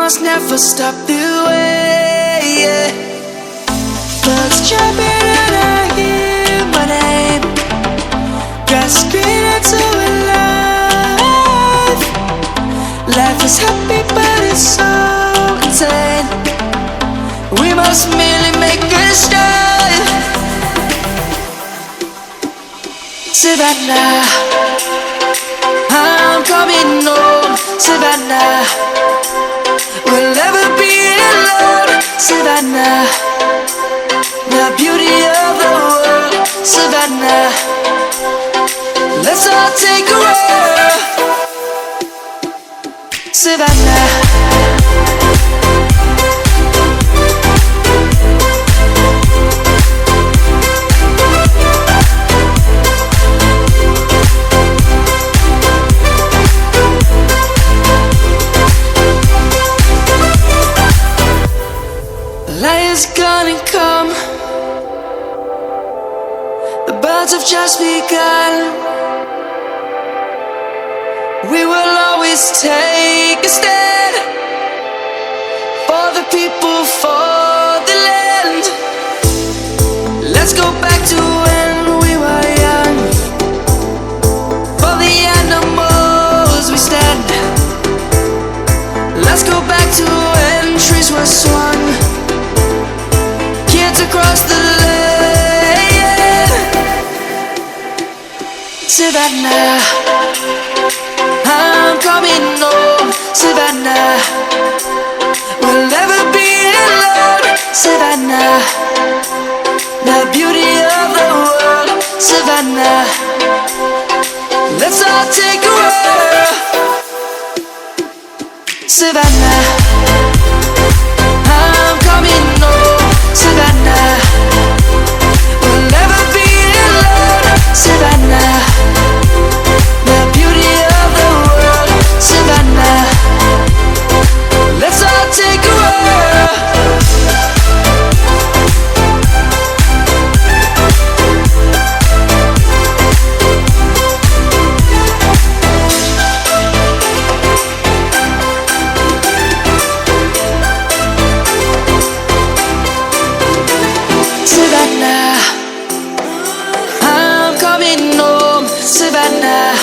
must never stop the way, yeah. Birds chirping and I hear my name. Grass green and so alive. Life is happy but it's so insane. We must merely make a start. Savannah, I'm coming home. Savannah, we'll never be alone. Savannah, the beauty of the world. Savannah, let's all take a walk. Savannah, light is gonna come. The birds have just begun. We will always take a stand for the people, for the land. Let's go back to when we were young. For the animals we stand. Let's go back to when trees were swung. Kids across the land. Savannah, I'm coming home. Savannah, we'll never be alone. Savannah, the beauty of the world. Savannah, let's all take a walk. Savannah, I'm coming home. Savannah, we'll never be alone. Savannah, the beauty of the world. Savannah, let's all take a walk. Savannah, I'm coming home. Savannah,